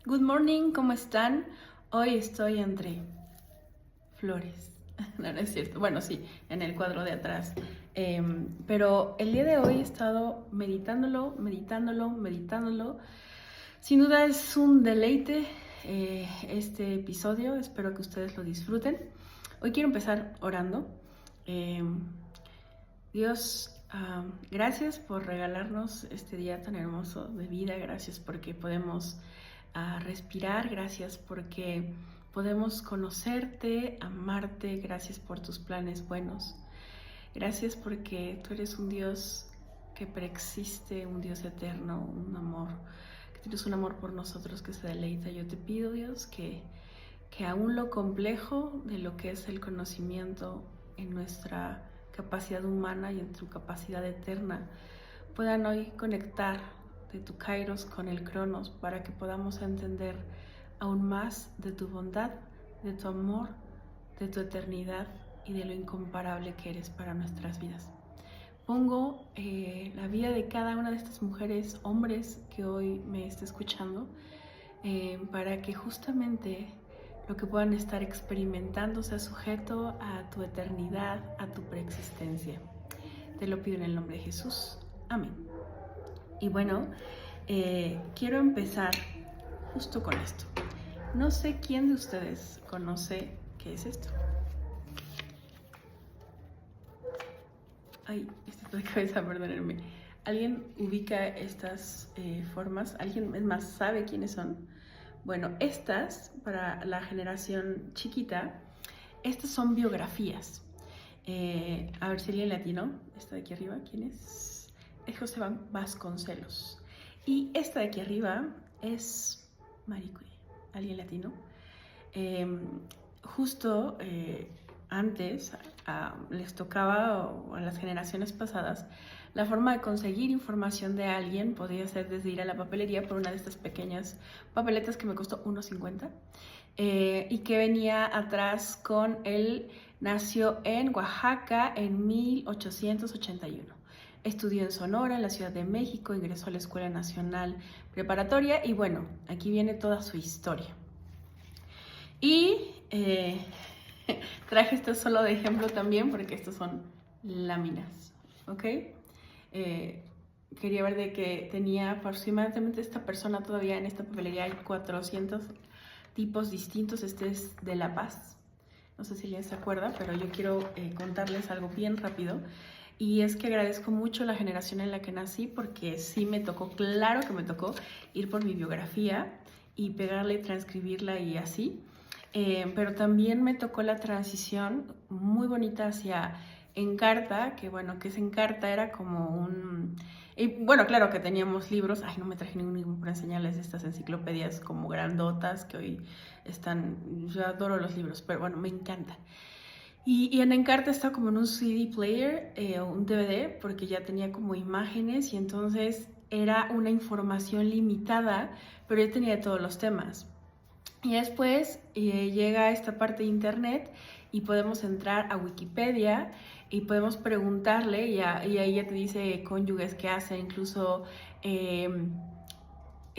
Good morning, ¿cómo están? Hoy estoy entre flores. No, no es cierto. Bueno, sí, en el cuadro de atrás. Pero el día de hoy he estado meditándolo. Sin duda es un deleite este episodio. Espero que ustedes lo disfruten. Hoy quiero empezar orando. Eh, Dios, gracias por regalarnos este día tan hermoso de vida. Gracias porque podemos respirar. Gracias porque podemos conocerte, amarte. Gracias por tus planes buenos. Gracias porque tú eres un Dios que preexiste, un Dios eterno, un amor, que tienes un amor por nosotros que se deleita. Yo te pido, Dios, que aún lo complejo de lo que es el conocimiento en nuestra capacidad humana y en tu capacidad eterna puedan hoy conectar de tu Kairos con el Cronos para que podamos entender aún más de tu bondad, de tu amor, de tu eternidad y de lo incomparable que eres para nuestras vidas. Pongo la vida de cada una de estas mujeres, hombres que hoy me está escuchando, para que justamente lo que puedan estar experimentando sea sujeto a tu eternidad, a tu preexistencia. Te lo pido en el nombre de Jesús. Amén. Y bueno, quiero empezar justo con esto. No sé quién de ustedes conoce qué es esto. Ay, estoy de cabeza, perdónenme. ¿Alguien ubica estas formas? ¿Alguien es más sabe quiénes son? Bueno, estas, para la generación chiquita, estas son biografías. A ver si alguien latino, esta de aquí arriba, ¿quién es? Es José Vasconcelos. Y esta de aquí arriba es Marie Curie. ¿Alguien latino? Justo antes les tocaba, o a las generaciones pasadas, la forma de conseguir información de alguien podía ser desde ir a la papelería por una de estas pequeñas papeletas que me costó $1.50 y que venía atrás con él. Nació en Oaxaca en 1881. Estudió en Sonora, en la Ciudad de México, ingresó a la Escuela Nacional Preparatoria y bueno, aquí viene toda su historia. Y traje esto solo de ejemplo también porque estos son láminas, ¿ok? Quería ver de que tenía aproximadamente esta persona todavía en esta papelería hay 400 tipos distintos. Este es de La Paz. No sé si alguien se acuerda, pero yo quiero contarles algo bien rápido. Y es que agradezco mucho la generación en la que nací porque sí me tocó, claro que me tocó ir por mi biografía y pegarla y transcribirla y así. Pero también me tocó la transición muy bonita hacia Encarta, que bueno, que es Encarta, era como un... Y bueno, claro que teníamos libros, ay, no me traje ningún libro para enseñarles estas enciclopedias como grandotas que hoy están, yo adoro los libros, pero bueno, me encantan. Y en Encarta está como en un CD player o un DVD, porque ya tenía como imágenes y entonces era una información limitada, pero ya tenía todos los temas. Y después llega esta parte de internet y podemos entrar a Wikipedia y podemos preguntarle y ahí ya te dice cónyuges qué hace, incluso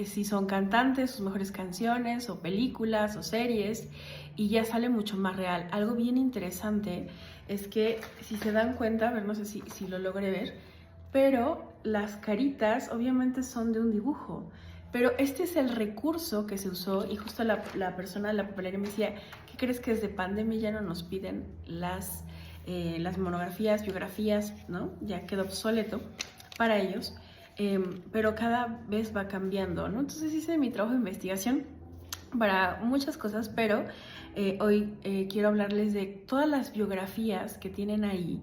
si son cantantes, sus mejores canciones o películas o series, y ya sale mucho más real. Algo bien interesante es que si se dan cuenta, a ver, no sé si lo logré ver, pero las caritas obviamente son de un dibujo. Pero este es el recurso que se usó y justo la persona de la papelería me decía, ¿qué crees que desde pandemia ya no nos piden las monografías, biografías, ¿no? Ya quedó obsoleto para ellos, pero cada vez va cambiando, ¿no? Entonces hice mi trabajo de investigación para muchas cosas, pero hoy quiero hablarles de todas las biografías que tienen ahí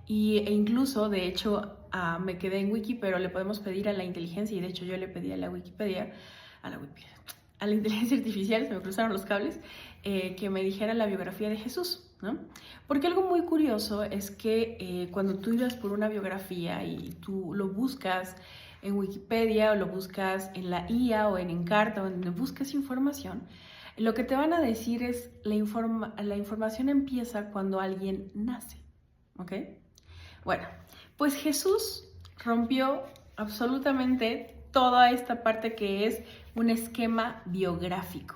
e incluso, de hecho, me quedé en Wiki, pero le podemos pedir a la inteligencia, y de hecho yo le pedí a la Wikipedia, a la inteligencia artificial, se me cruzaron los cables, que me dijera la biografía de Jesús, ¿no? Porque algo muy curioso es que cuando tú ibas por una biografía y tú lo buscas en Wikipedia o lo buscas en la IA o en Encarta o en donde buscas información, lo que te van a decir es la información empieza cuando alguien nace, ¿ok? Bueno, pues Jesús rompió absolutamente toda esta parte que es un esquema biográfico,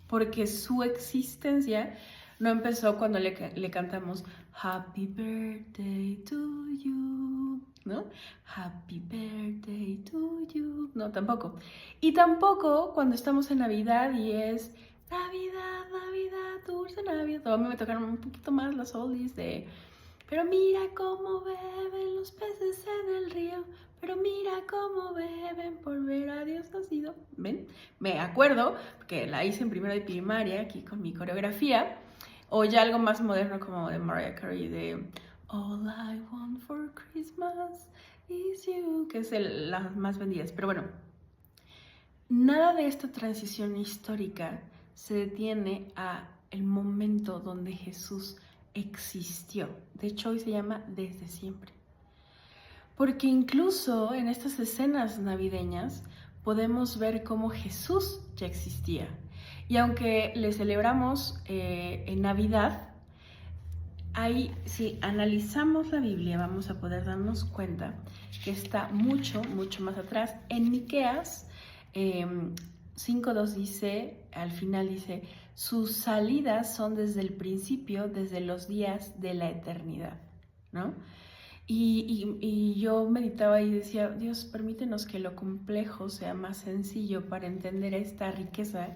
porque su existencia no empezó cuando le cantamos Happy Birthday to you, ¿no? Happy Birthday to you, no, tampoco. Y tampoco cuando estamos en Navidad y es Navidad, Navidad, dulce Navidad. A mí me tocaron un poquito más las oldies de pero mira cómo beben los peces en el río, pero mira cómo beben por ver a Dios nacido. ¿Ven? Me acuerdo, porque la hice en primero de primaria, aquí con mi coreografía, o ya algo más moderno como de Mariah Carey, de All I want for Christmas is you, que es las más vendidas. Pero bueno, nada de esta transición histórica se detiene a el momento donde Jesús existió. De hecho, hoy se llama Desde Siempre. Porque incluso en estas escenas navideñas podemos ver cómo Jesús ya existía. Y aunque le celebramos en Navidad, ahí, si analizamos la Biblia, vamos a poder darnos cuenta que está mucho, mucho más atrás. En Miqueas 5:2 dice, al final dice, sus salidas son desde el principio, desde los días de la eternidad, ¿no? Y yo meditaba y decía, Dios, permítenos que lo complejo sea más sencillo para entender esta riqueza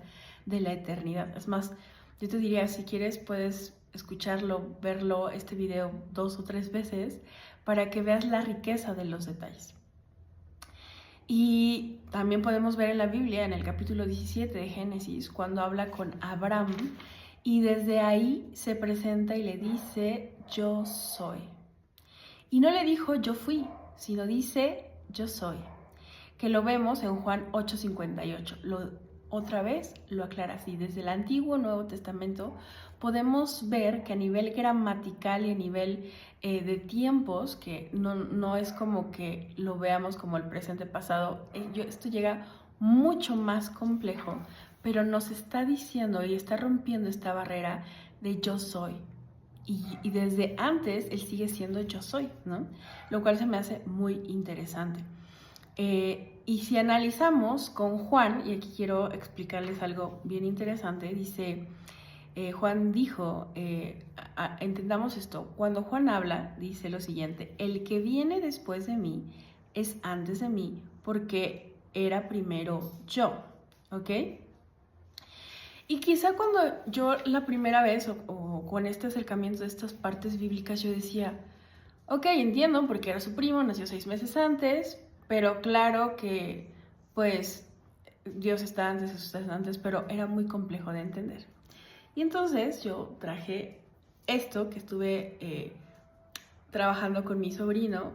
de la eternidad. Es más, yo te diría, si quieres, puedes escucharlo, verlo, este video 2 o 3 veces para que veas la riqueza de los detalles. Y también podemos ver en la Biblia, en el capítulo 17 de Génesis, cuando habla con Abraham y desde ahí se presenta y le dice, yo soy. Y no le dijo yo fui, sino dice yo soy, que lo vemos en Juan 8:58. Otra vez lo aclara así. Desde el Antiguo Nuevo Testamento podemos ver que a nivel gramatical y a nivel de tiempos, que no es como que lo veamos como el presente pasado, esto llega mucho más complejo, pero nos está diciendo y está rompiendo esta barrera de yo soy. Y desde antes él sigue siendo yo soy, ¿no? Lo cual se me hace muy interesante. Y si analizamos con Juan, y aquí quiero explicarles algo bien interesante, dice, Juan dijo, entendamos esto, cuando Juan habla, dice lo siguiente, el que viene después de mí es antes de mí porque era primero yo, ¿ok? Y quizá cuando yo la primera vez o con este acercamiento de estas partes bíblicas yo decía, ok, entiendo porque era su primo, nació 6 meses antes, pero claro que pues Dios está antes, Jesús está antes, pero era muy complejo de entender. Y entonces yo traje esto que estuve trabajando con mi sobrino,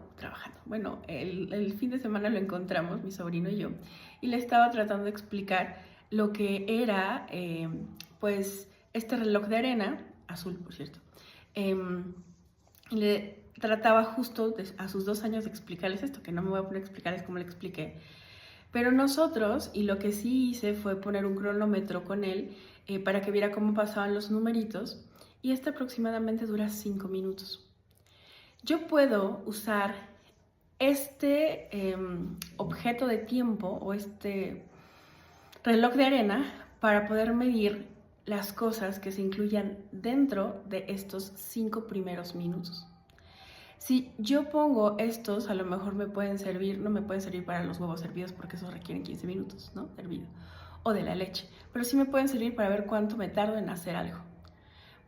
bueno, el fin de semana lo encontramos, mi sobrino y yo, y le estaba tratando de explicar lo que era, pues, este reloj de arena, azul, por cierto. Le trataba justo a sus 2 años de explicarles esto, que no me voy a poner a explicarles cómo le expliqué. Pero nosotros, y lo que sí hice fue poner un cronómetro con él para que viera cómo pasaban los numeritos, y este aproximadamente dura 5 minutos. Yo puedo usar este objeto de tiempo o este reloj de arena para poder medir las cosas que se incluyan dentro de estos 5 primeros minutos. Si yo pongo estos, a lo mejor me pueden servir, no me pueden servir para los huevos hervidos porque esos requieren 15 minutos, ¿no? Hervido. O de la leche. Pero sí me pueden servir para ver cuánto me tardo en hacer algo.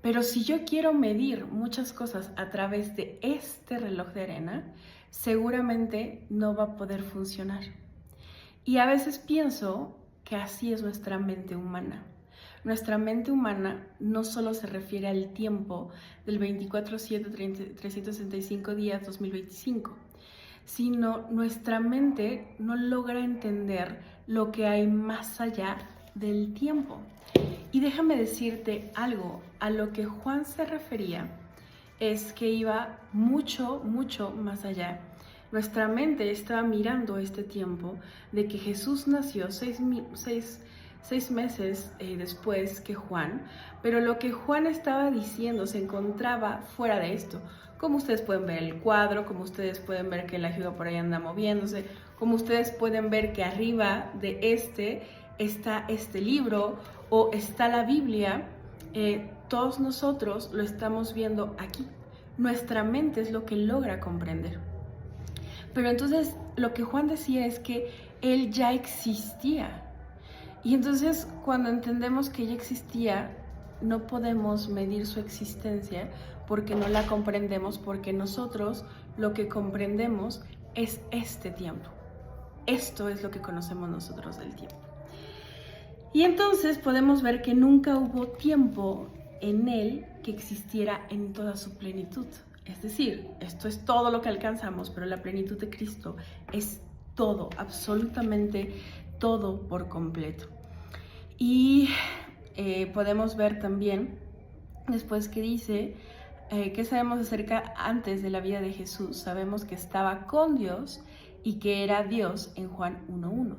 Pero si yo quiero medir muchas cosas a través de este reloj de arena, seguramente no va a poder funcionar. Y a veces pienso que así es nuestra mente humana. Nuestra mente humana no solo se refiere al tiempo del 24/7, 365 días, 2025, sino nuestra mente no logra entender lo que hay más allá del tiempo. Y déjame decirte algo, a lo que Juan se refería es que iba mucho, mucho más allá. Nuestra mente estaba mirando este tiempo de que Jesús nació 6 meses después que Juan, pero lo que Juan estaba diciendo se encontraba fuera de esto. como ustedes pueden ver el cuadro, como ustedes pueden ver que la jiba por ahí anda moviéndose, como ustedes pueden ver que arriba de está este libro o está la Biblia. Todos nosotros lo estamos viendo aquí. Nuestra mente es lo que logra comprender. Pero entonces lo que Juan decía es que él ya existía. Y entonces cuando entendemos que ya existía, no podemos medir su existencia porque no la comprendemos, porque nosotros lo que comprendemos es este tiempo. Esto es lo que conocemos nosotros del tiempo. Y entonces podemos ver que nunca hubo tiempo en él que existiera en toda su plenitud. Es decir, esto es todo lo que alcanzamos, pero la plenitud de Cristo es todo, absolutamente todo por completo. Y podemos ver también, después que dice, ¿qué sabemos acerca antes de la vida de Jesús? Sabemos que estaba con Dios y que era Dios en Juan 1:1.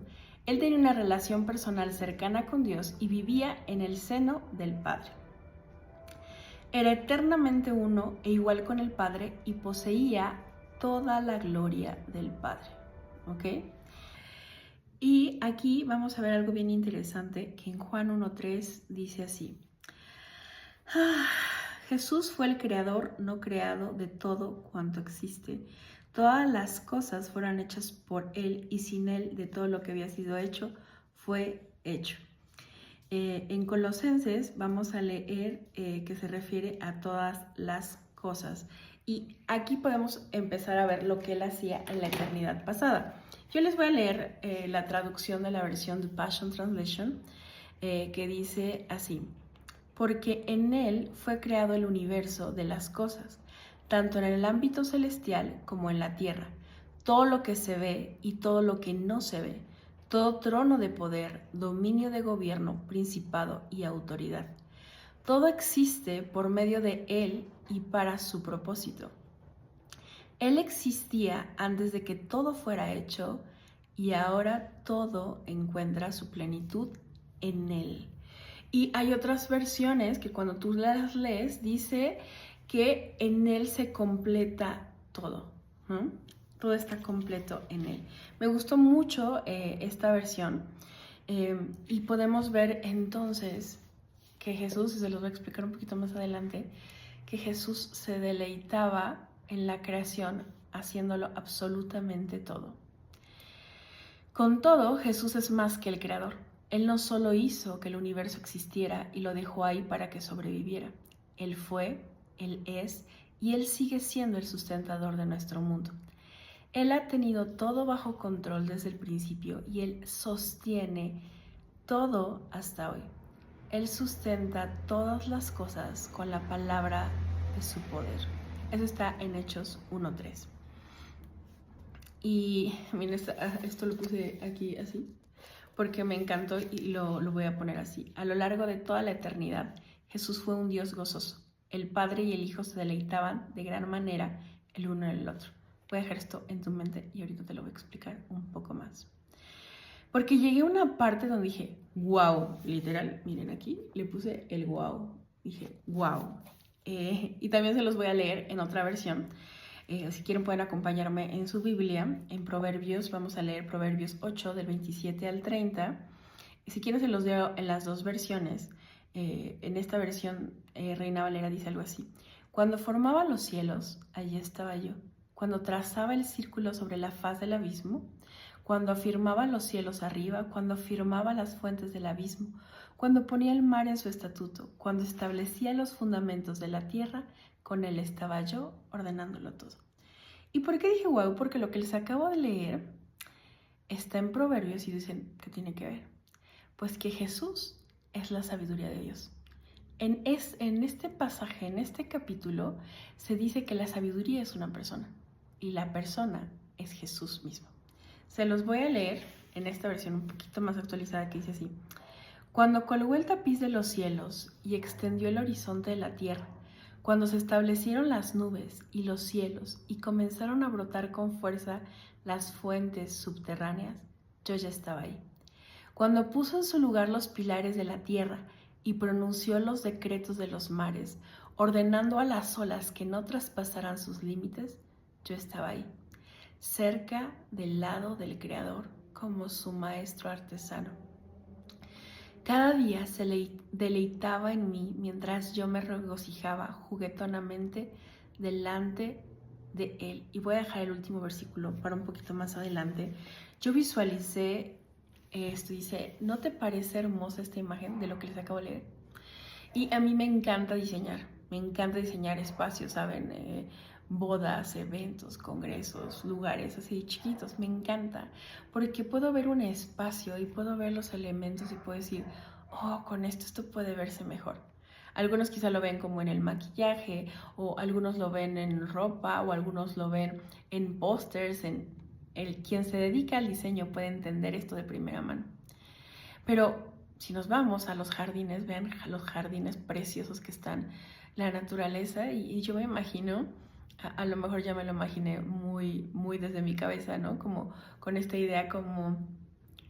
Él tenía una relación personal cercana con Dios y vivía en el seno del Padre. Era eternamente uno e igual con el Padre y poseía toda la gloria del Padre. ¿Ok? Y aquí vamos a ver algo bien interesante que en Juan 1:3 dice así. Jesús fue el creador no creado de todo cuanto existe. Todas las cosas fueron hechas por Él y sin Él de todo lo que había sido hecho fue hecho. En Colosenses vamos a leer que se refiere a todas las cosas. Y aquí podemos empezar a ver lo que Él hacía en la eternidad pasada. Yo les voy a leer la traducción de la versión de Passion Translation que dice así. Porque en Él fue creado el universo de las cosas, tanto en el ámbito celestial como en la tierra, todo lo que se ve y todo lo que no se ve, todo trono de poder, dominio de gobierno, principado y autoridad. Todo existe por medio de Él y para su propósito. Él existía antes de que todo fuera hecho y ahora todo encuentra su plenitud en Él. Y hay otras versiones que cuando tú las lees dice que en Él se completa todo. Todo está completo en Él. Me gustó mucho esta versión y podemos ver entonces que Jesús, y se los voy a explicar un poquito más adelante, que Jesús se deleitaba en la creación haciéndolo absolutamente todo. Con todo, Jesús es más que el creador. Él no solo hizo que el universo existiera y lo dejó ahí para que sobreviviera. Él fue, Él es y Él sigue siendo el sustentador de nuestro mundo. Él ha tenido todo bajo control desde el principio y Él sostiene todo hasta hoy. Él sustenta todas las cosas con la palabra de su poder. Eso está en Hechos 1:3. Y miren, esto lo puse aquí así, porque me encantó y lo voy a poner así. A lo largo de toda la eternidad, Jesús fue un Dios gozoso. El Padre y el Hijo se deleitaban de gran manera el uno en el otro. Voy a dejar esto en tu mente y ahorita te lo voy a explicar un poco más. Porque llegué a una parte donde dije, wow, literal, miren aquí, le puse el wow. Dije, wow. Y también se los voy a leer en otra versión. Si quieren pueden acompañarme en su Biblia, en Proverbios, vamos a leer Proverbios 8 del 27 al 30. Y si quieren se los leo en las dos versiones. En esta versión, Reina Valera dice algo así. Cuando formaba los cielos, allí estaba yo. Cuando trazaba el círculo sobre la faz del abismo, cuando afirmaba los cielos arriba, cuando afirmaba las fuentes del abismo, cuando ponía el mar en su estatuto, cuando establecía los fundamentos de la tierra, con él estaba yo ordenándolo todo. ¿Y por qué dije wow? Porque lo que les acabo de leer está en Proverbios y dicen, ¿qué tiene que ver? Pues que Jesús es la sabiduría de Dios. En este pasaje, en este capítulo, se dice que la sabiduría es una persona y la persona es Jesús mismo. Se los voy a leer en esta versión un poquito más actualizada que dice así. Cuando colgó el tapiz de los cielos y extendió el horizonte de la tierra, cuando se establecieron las nubes y los cielos y comenzaron a brotar con fuerza las fuentes subterráneas, yo ya estaba ahí. Cuando puso en su lugar los pilares de la tierra y pronunció los decretos de los mares, ordenando a las olas que no traspasaran sus límites, yo estaba ahí, cerca del lado del Creador, como su maestro artesano. Cada día se deleitaba en mí mientras yo me regocijaba juguetonamente delante de él. Y voy a dejar el último versículo para un poquito más adelante. Yo visualicé esto, dice, ¿no te parece hermosa esta imagen de lo que les acabo de leer? Y a mí me encanta diseñar espacios, ¿saben? Bodas, eventos, congresos, lugares así chiquitos, me encanta, porque puedo ver un espacio y puedo ver los elementos y puedo decir, oh, con esto puede verse mejor. Algunos quizá lo ven como en el maquillaje, o algunos lo ven en ropa, o algunos lo ven en pósters, quien se dedica al diseño puede entender esto de primera mano. Pero si nos vamos a los jardines, vean los jardines preciosos que están, la naturaleza, y yo me imagino, a lo mejor ya me lo imaginé muy desde mi cabeza, ¿no? Como con esta idea, como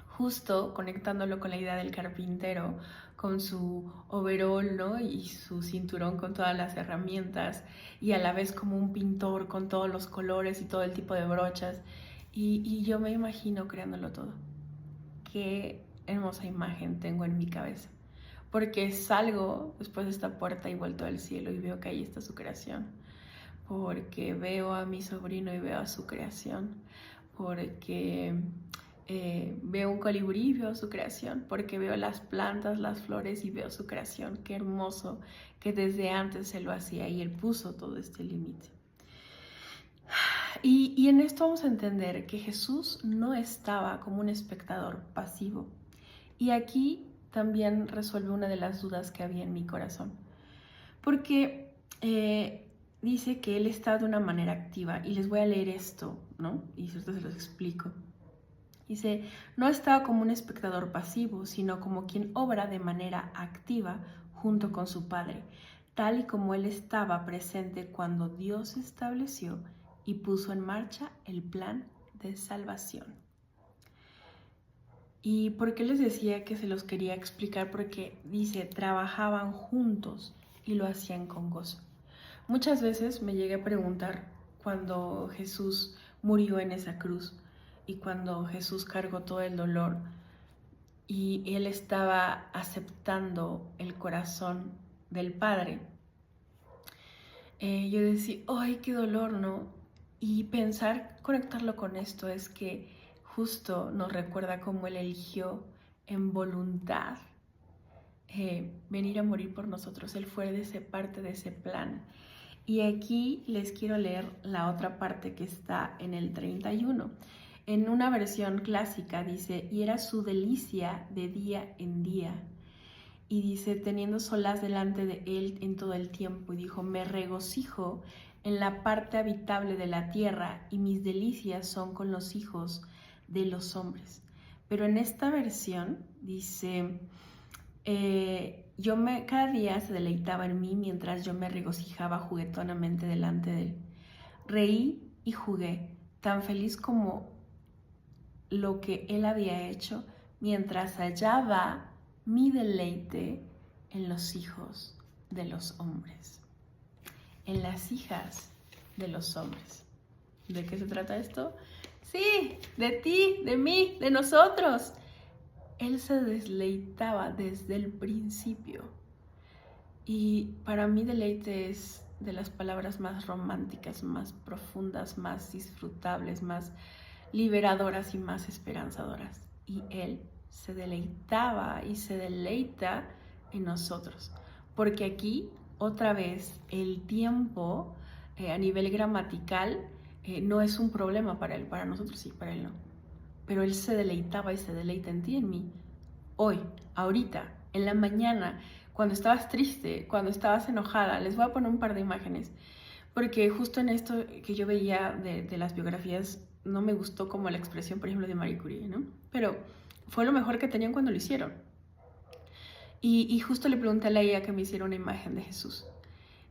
justo conectándolo con la idea del carpintero, con su overol, ¿no? Y su cinturón con todas las herramientas, y a la vez como un pintor con todos los colores y todo el tipo de brochas, y yo me imagino creándolo todo. Qué hermosa imagen tengo en mi cabeza, porque salgo después de esta puerta y vuelto al cielo y veo que ahí está su creación, porque veo a mi sobrino y veo a su creación, porque veo un colibrí y veo su creación, porque veo las plantas, las flores y veo su creación. Qué hermoso que desde antes se lo hacía y él puso todo este límite. Y en esto vamos a entender que Jesús no estaba como un espectador pasivo. Y aquí también resuelve una de las dudas que había en mi corazón. Porque dice que él está de una manera activa. Y les voy a leer esto, ¿no? Y esto se los explico. Dice, no estaba como un espectador pasivo, sino como quien obra de manera activa junto con su Padre, tal y como él estaba presente cuando Dios estableció y puso en marcha el plan de salvación. ¿Y por qué les decía que se los quería explicar? Porque dice, trabajaban juntos y lo hacían con gozo. Muchas veces me llegué a preguntar cuando Jesús murió en esa cruz y cuando Jesús cargó todo el dolor y él estaba aceptando el corazón del Padre. Yo decía, ¡ay, qué dolor!, ¿no? Y pensar, conectarlo con esto es que justo nos recuerda cómo él eligió en voluntad venir a morir por nosotros. Él fue parte de ese plan. Y aquí les quiero leer la otra parte que está en el 31. En una versión clásica dice, y era su delicia de día en día. Y dice, teniendo solas delante de él en todo el tiempo. Y dijo, me regocijo en la parte habitable de la tierra y mis delicias son con los hijos de los hombres. Pero en esta versión dice, cada día se deleitaba en mí mientras yo me regocijaba juguetonamente delante de él. Reí y jugué, tan feliz como lo que él había hecho, mientras hallaba mi deleite en los hijos de los hombres, en las hijas de los hombres. ¿De qué se trata esto? Sí, de ti, de mí, de nosotros. Él se deleitaba desde el principio. Y para mí deleite es de las palabras más románticas, más profundas, más disfrutables, más liberadoras y más esperanzadoras. Y él se deleitaba y se deleita en nosotros. Porque aquí, otra vez, el tiempo a nivel gramatical no es un problema para él. Para nosotros sí, para él no. Pero él se deleitaba y se deleita en ti y en mí. Hoy, ahorita, en la mañana, cuando estabas triste, cuando estabas enojada. Les voy a poner un par de imágenes. Porque justo en esto que yo veía de las biografías, no me gustó como la expresión, por ejemplo, de Marie Curie, ¿no? Pero fue lo mejor que tenían cuando lo hicieron. Y justo le pregunté a la IA que me hiciera una imagen de Jesús.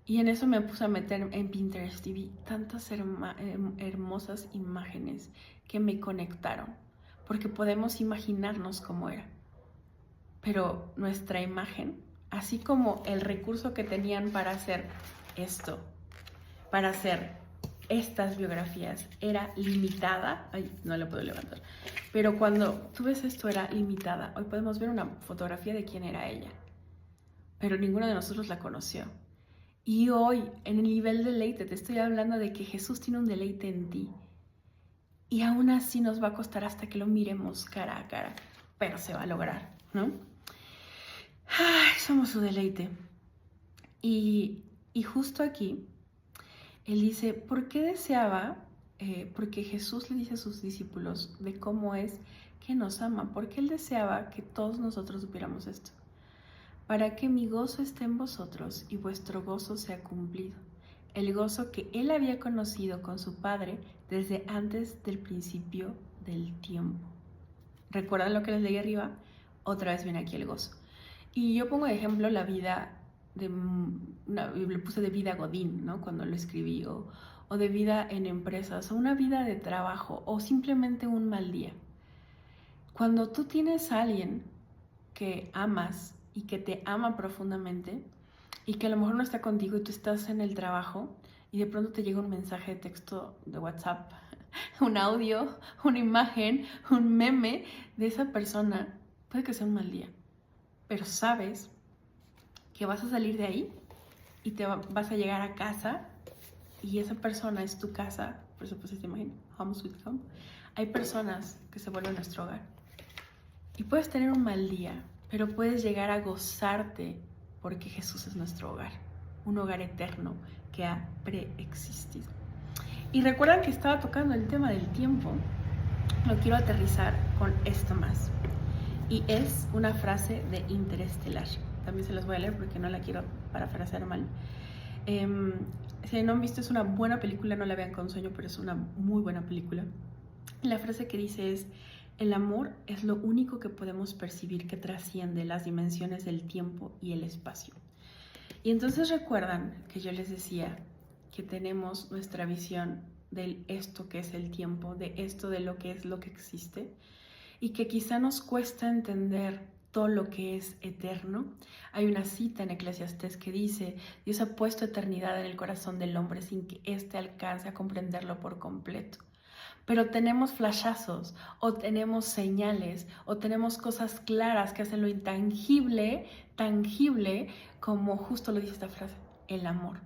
Y en eso me puse a meter en Pinterest y vi tantas hermosas imágenes que me conectaron. Porque podemos imaginarnos cómo era. Pero nuestra imagen así como el recurso que tenían para hacer esto, para hacer estas biografías, era limitada. Ay, no la puedo levantar. Pero cuando tú ves esto, era limitada. Hoy podemos ver una fotografía de quién era ella, pero ninguno de nosotros la conoció. Y hoy, en el nivel de deleite, te estoy hablando de que Jesús tiene un deleite en ti. Y aún así nos va a costar hasta que lo miremos cara a cara, pero se va a lograr, ¿no? Ay, somos su deleite. Y justo aquí, él dice, ¿por qué deseaba? Porque Jesús le dice a sus discípulos de cómo es que nos ama, porque él deseaba que todos nosotros supiéramos esto. Para que mi gozo esté en vosotros y vuestro gozo sea cumplido. El gozo que él había conocido con su Padre desde antes del principio del tiempo. ¿Recuerdan lo que les leí arriba? Otra vez viene aquí el gozo. Y yo pongo de ejemplo la vida le puse de vida godín, ¿no? Cuando lo escribí, o de vida en empresas, o una vida de trabajo, o simplemente un mal día. Cuando tú tienes a alguien que amas y que te ama profundamente, y que a lo mejor no está contigo y tú estás en el trabajo, y de pronto te llega un mensaje de texto de WhatsApp, un audio, una imagen, un meme de esa persona, puede que sea un mal día, pero sabes que vas a salir de ahí y vas a llegar a casa y esa persona es tu casa. Por eso puse esta imagen, Home Sweet Home. Hay personas que se vuelven nuestro hogar y puedes tener un mal día, pero puedes llegar a gozarte porque Jesús es nuestro hogar, un hogar eterno que ha preexistido. Y recuerdan que estaba tocando el tema del tiempo. Lo quiero aterrizar con esto más, y es una frase de Interestelar. También se las voy a leer porque no la quiero parafrasear mal. Si no han visto, es una buena película, no la vean con sueño, pero es una muy buena película. La frase que dice es: el amor es lo único que podemos percibir que trasciende las dimensiones del tiempo y el espacio. Y entonces recuerdan que yo les decía que tenemos nuestra visión de esto que es el tiempo, de esto de lo que es lo que existe, y que quizá nos cuesta entender todo lo que es eterno. Hay una cita en Eclesiastés que dice: Dios ha puesto eternidad en el corazón del hombre sin que éste alcance a comprenderlo por completo. Pero tenemos flashazos, o tenemos señales, o tenemos cosas claras que hacen lo intangible tangible, como justo lo dice esta frase, el amor.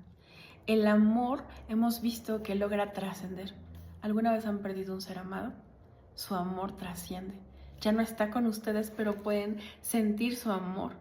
El amor hemos visto que logra trascender. ¿Alguna vez han perdido un ser amado? Su amor trasciende. Ya no está con ustedes, pero pueden sentir su amor.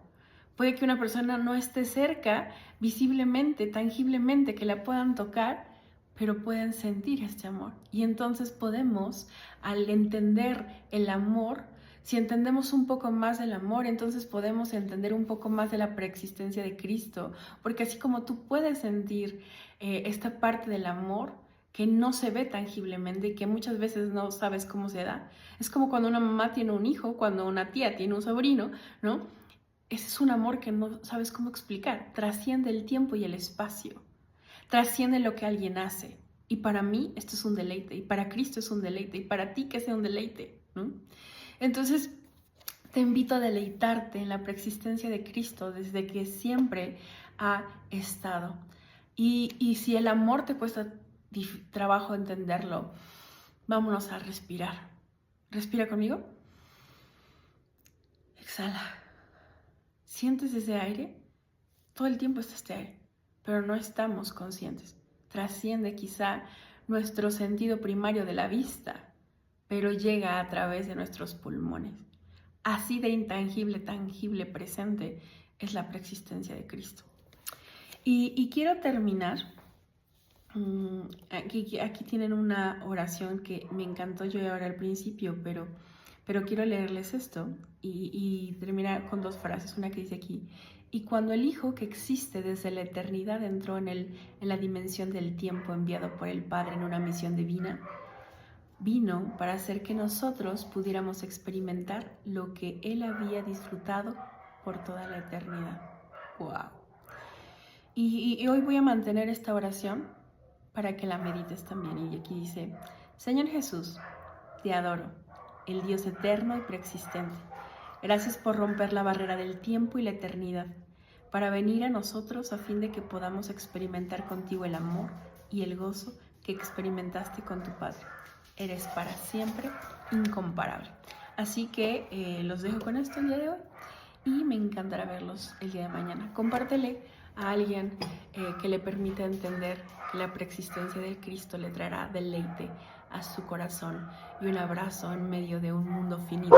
Puede que una persona no esté cerca, visiblemente, tangiblemente, que la puedan tocar, pero pueden sentir este amor. Y entonces podemos, al entender el amor, si entendemos un poco más del amor, entonces podemos entender un poco más de la preexistencia de Cristo, porque así como tú puedes sentir esta parte del amor que no se ve tangiblemente y que muchas veces no sabes cómo se da. Es como cuando una mamá tiene un hijo, cuando una tía tiene un sobrino, ¿no? Ese es un amor que no sabes cómo explicar. Trasciende el tiempo y el espacio. Trasciende lo que alguien hace. Y para mí esto es un deleite, y para Cristo es un deleite, y para ti que sea un deleite, ¿no? Entonces, te invito a deleitarte en la preexistencia de Cristo desde que siempre ha estado. Y si el amor te cuesta trabajo entenderlo, vámonos a respirar. Respira conmigo. Exhala. ¿Sientes ese aire? Todo el tiempo está este aire, pero no estamos conscientes. Trasciende quizá nuestro sentido primario de la vista, pero llega a través de nuestros pulmones. Así de intangible, tangible, presente es la preexistencia de Cristo. Y quiero terminar. Aquí tienen una oración que me encantó, yo ahora al principio, pero quiero leerles esto y terminar con dos frases. Una que dice aquí: y cuando el Hijo que existe desde la eternidad entró en la dimensión del tiempo enviado por el Padre en una misión divina, vino para hacer que nosotros pudiéramos experimentar lo que Él había disfrutado por toda la eternidad. ¡Wow! Y hoy voy a mantener esta oración para que la medites también. Y aquí dice: Señor Jesús, te adoro, el Dios eterno y preexistente. Gracias por romper la barrera del tiempo y la eternidad, para venir a nosotros a fin de que podamos experimentar contigo el amor y el gozo que experimentaste con tu Padre. Eres para siempre incomparable. Así que los dejo con esto el día de hoy y me encantará verlos el día de mañana. Compártele a alguien que le permita entender que la preexistencia de Cristo le traerá deleite a su corazón y un abrazo en medio de un mundo finito.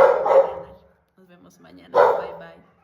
Nos vemos mañana. Bye bye.